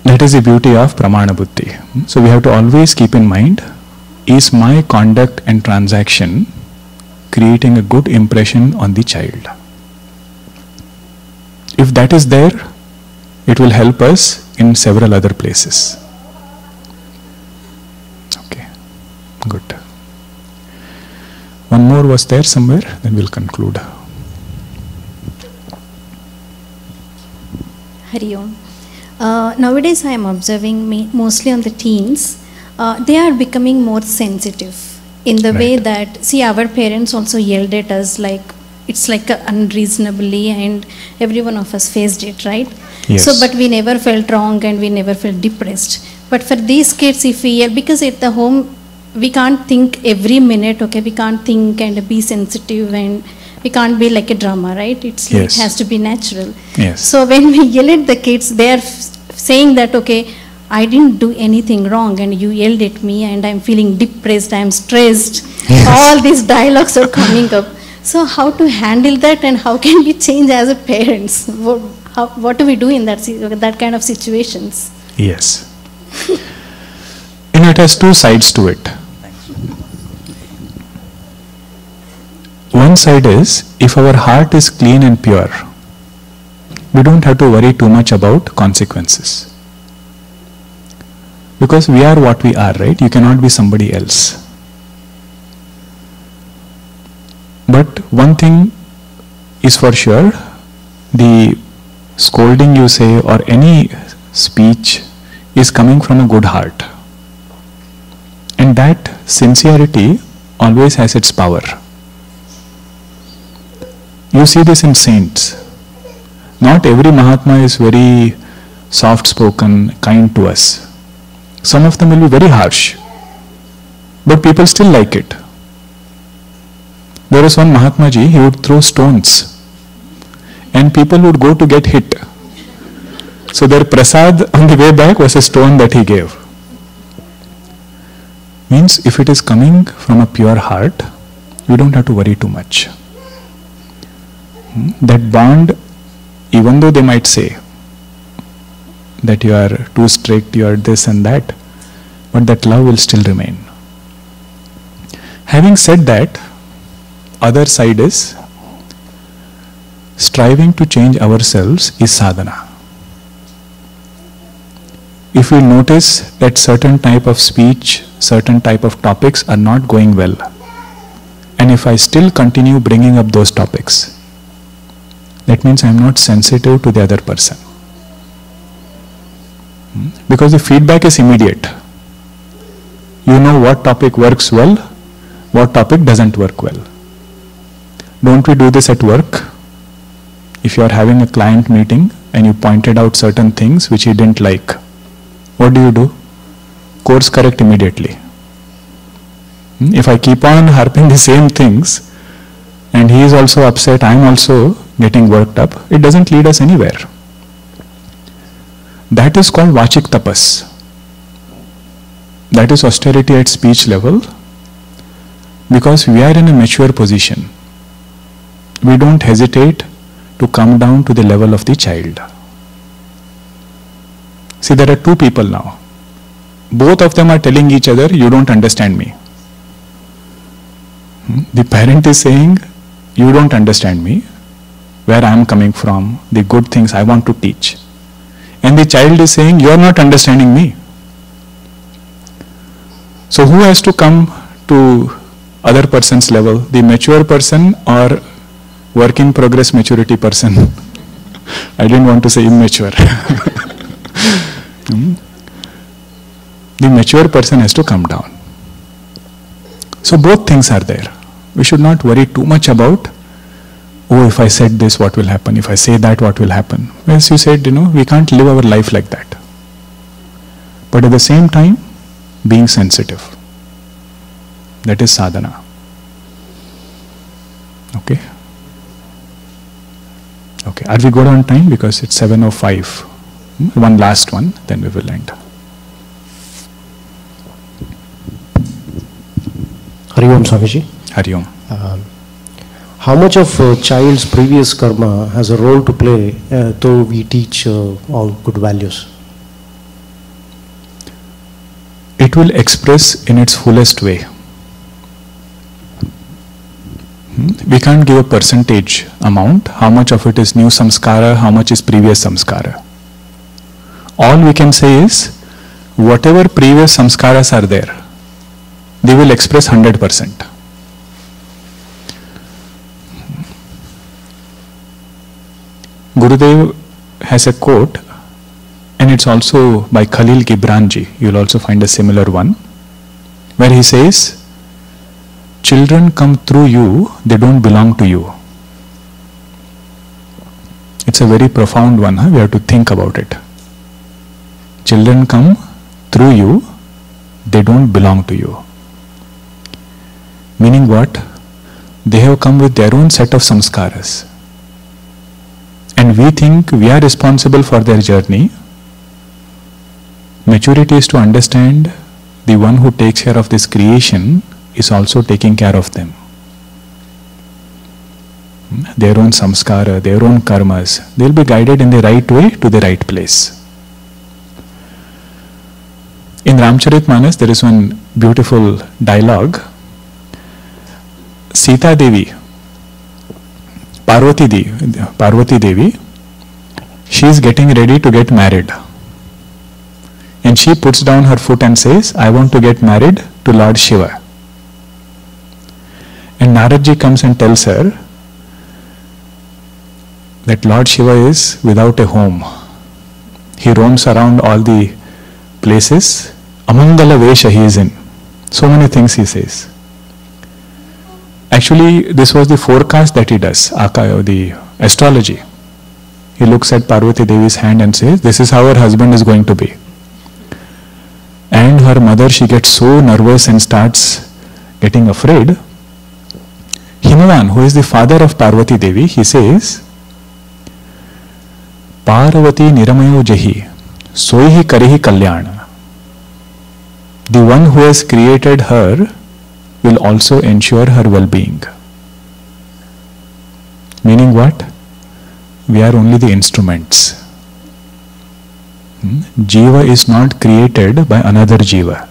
That is the beauty of Pramana Buddhi. So we have to always keep in mind, is my conduct and transaction creating a good impression on the child? If that is there, it will help us in several other places. Okay, good. One more was there somewhere, then we'll conclude.
Hari Om. Nowadays I am observing mostly on the teens, they are becoming more sensitive in the way that, see, our parents also yelled at us like, it's like unreasonably, and every one of us faced it, right?
Yes.
So, but we never felt wrong and we never felt depressed. But for these kids, if we yell, because at the home, we can't think every minute, okay, we can't think and be sensitive, and we can't be like a drama, right? It has to be natural.
Yes.
So when we yell at the kids, they are saying that, okay, I didn't do anything wrong and you yelled at me and I'm feeling depressed, I'm stressed.
Yes.
All these dialogues are coming up. So how to handle that, and how can we change as a parents? What do we do in that kind of situations?
Yes. It has two sides to it. One side is, if our heart is clean and pure, we don't have to worry too much about consequences. Because we are what we are, right? You cannot be somebody else. But one thing is for sure, the scolding you say or any speech is coming from a good heart. And that sincerity always has its power. You see this in saints. Not every Mahatma is very soft-spoken, kind to us. Some of them will be very harsh, but people still like it. There was one Mahatma Ji, he would throw stones and people would go to get hit. So their prasad on the way back was a stone that he gave. Means if it is coming from a pure heart, you don't have to worry too much. That bond, even though they might say that you are too strict, you are this and that, but that love will still remain. Having said that, other side is striving to change ourselves is sadhana. If we notice that certain type of speech, certain type of topics are not going well, and if I still continue bringing up those topics, that means I am not sensitive to the other person. Because the feedback is immediate. You know what topic works well, what topic doesn't work well. Don't we do this at work? If you are having a client meeting and you pointed out certain things which he didn't like, what do? Course correct immediately. If I keep on harping the same things and he is also upset, I am also getting worked up, it doesn't lead us anywhere. That is called vachik tapas. That is austerity at speech level, because we are in a mature position. We don't hesitate to come down to the level of the child. See, there are two people now. Both of them are telling each other, you don't understand me. The parent is saying, you don't understand me, where I am coming from, the good things I want to teach. And the child is saying, you are not understanding me. So who has to come to other person's level? The mature person or work in progress maturity person? I didn't want to say immature. The mature person has to come down. So both things are there. We should not worry too much about, oh, if I said this, what will happen? If I say that, what will happen? As you said, we can't live our life like that. But at the same time, being sensitive. That is sadhana. Okay? Okay, are we good on time? Because it's 7:05. One last one, then we will end.
Hari Om Swamiji.
Hari Om.
How much of a child's previous karma has a role to play though we teach all good values?
it will express in its fullest way. We can't give a percentage amount, how much of it is new samskara, how much is previous samskara. All we can say is, whatever previous samskaras are there, they will express 100%. Gurudev has a quote, and it's also by Khalil Gibranji. You'll also find a similar one, where he says, children come through you, they don't belong to you. It's a very profound one, we have to think about it. Children come through you, they don't belong to you. Meaning what? They have come with their own set of samskaras. And we think we are responsible for their journey. Maturity is to understand the one who takes care of this creation is also taking care of them. Their own samskara, their own karmas, they will be guided in the right way to the right place. In Ramcharitmanas, there is one beautiful dialogue. Sita Devi, Parvati Devi, she is getting ready to get married. And she puts down her foot and says, I want to get married to Lord Shiva. And Naradji comes and tells her that Lord Shiva is without a home. He roams around all the places. Amangala Vesha he is in. So many things he says. Actually, this was the forecast that he does, the astrology. He looks at Parvati Devi's hand and says, this is how her husband is going to be. And her mother, she gets so nervous and starts getting afraid. Himavan, who is the father of Parvati Devi, he says, Parvati niramayo jahi, soihi karihi kalyana. The one who has created her will also ensure her well-being. Meaning what? We are only the instruments. Jiva is not created by another Jiva.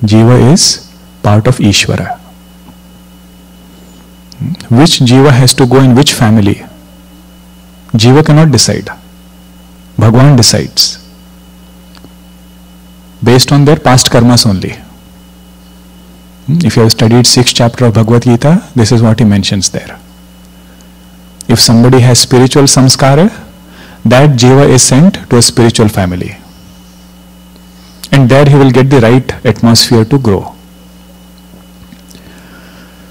Jiva is part of Ishvara. Which Jiva has to go in which family? Jiva cannot decide. Bhagwan decides. Based on their past karmas only. If you have studied 6th chapter of Bhagavad Gita, this is what he mentions there. If somebody has spiritual samskara, that Jiva is sent to a spiritual family. And there he will get the right atmosphere to grow.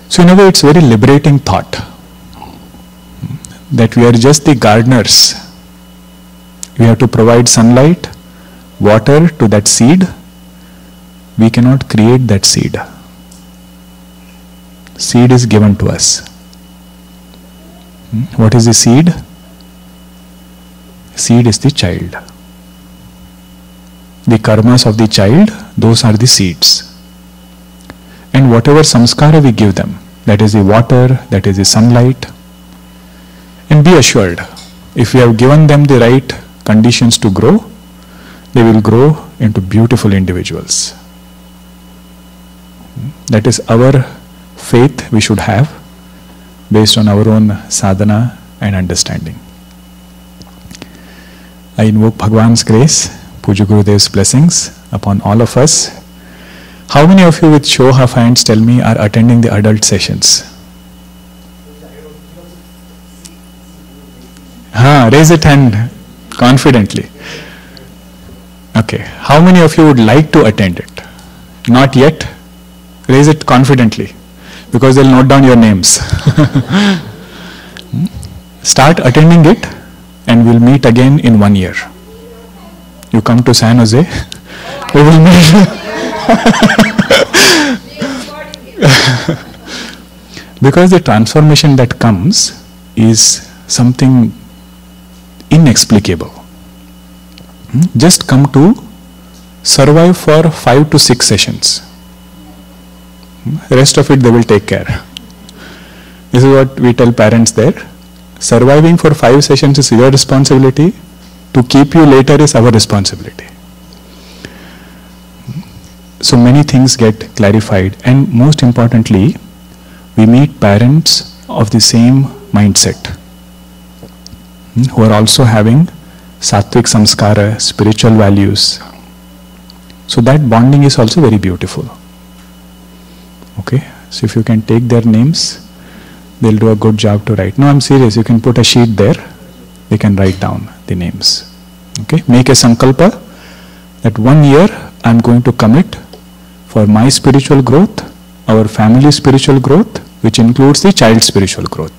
So in a way it's a very liberating thought that we are just the gardeners. We have to provide sunlight, water to that seed. We cannot create that seed. Seed is given to us. What is the seed? Seed is the child. The karmas of the child, those are the seeds. And whatever samskara we give them, that is the water, that is the sunlight. And be assured, if we have given them the right conditions to grow, they will grow into beautiful individuals. That is our faith we should have based on our own sadhana and understanding. I invoke Bhagwan's grace, Puja Gurudev's blessings upon all of us. How many of you with show of hands tell me are attending the adult sessions? Raise it hand confidently. Okay. How many of you would like to attend it? Not yet? Raise it confidently, because they'll note down your names. Start attending it, and we'll meet again in 1 year. You come to San Jose, we will meet. Because the transformation that comes is something inexplicable. Just come to survive for 5 to 6 sessions. The rest of it they will take care. This is what we tell parents there. Surviving for 5 sessions is your responsibility. To keep you later is our responsibility. so many things get clarified, and most importantly, we meet parents of the same mindset, who are also having sattvic samskara, spiritual values. So that bonding is also very beautiful. Okay, so if you can take their names, they'll do a good job to write. No, I'm serious, you can put a sheet there, they can write down the names. Okay, make a sankalpa that 1 year I'm going to commit for my spiritual growth, our family spiritual growth, which includes the child's spiritual growth.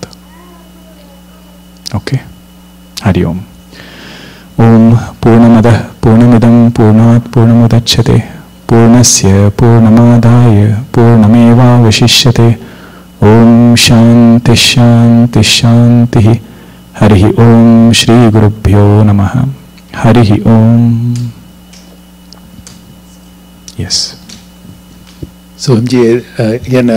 Okay, Hari Om. Om Purnamadah Purnamidam Purnat Purnamudachyate Purnasya Purnamadaya Purnameva Vashishyate. Om Shanti Shanti Shanti. Hari Om Shri Gurubhyo Namaha. Hari Om. Yes.
Sohamji, again,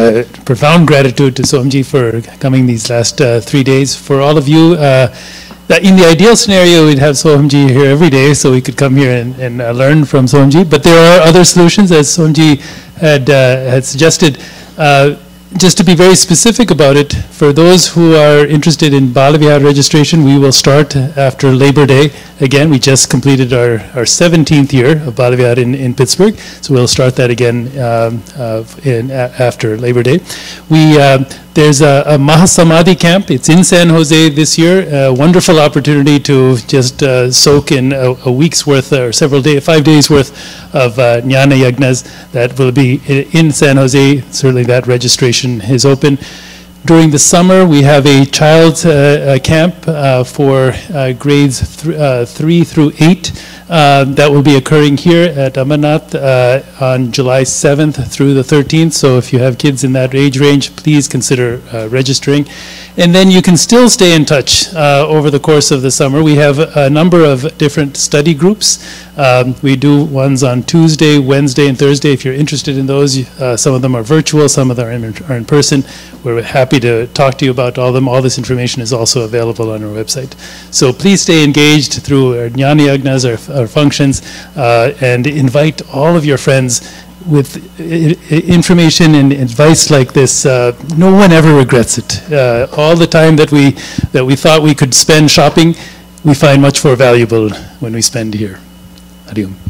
profound gratitude to Sohamji for coming these last 3 days. For all of you, in the ideal scenario, we'd have Sohamji here every day so we could come here and learn from Sohamji. But there are other solutions, as Sohamji had suggested. Just to be very specific about it, for those who are interested in Balavihar registration, we will start after Labor Day. Again, we just completed our 17th year of Balavihar in Pittsburgh, so we'll start that again after Labor Day. There's a Mahasamadhi camp. It's in San Jose this year. A wonderful opportunity to just soak in a week's worth or 5 days worth of Jnana Yagnas that will be in San Jose. Certainly that registration is open. During the summer, we have a child camp for grades 3 through 8 that will be occurring here at Amarnath on July 7th through the 13th. So if you have kids in that age range, please consider registering. And then you can still stay in touch over the course of the summer. We have a number of different study groups. We do ones on Tuesday, Wednesday, and Thursday. If you're interested in those, some of them are virtual, some of them are in person. We're happy to talk to you about all of them. All this information is also available on our website. So please stay engaged through our Jnana Yagnas, our functions, and invite all of your friends. With information and advice like this, no one ever regrets it. All the time that we thought we could spend shopping, we find much more valuable when we spend here. Hari Om.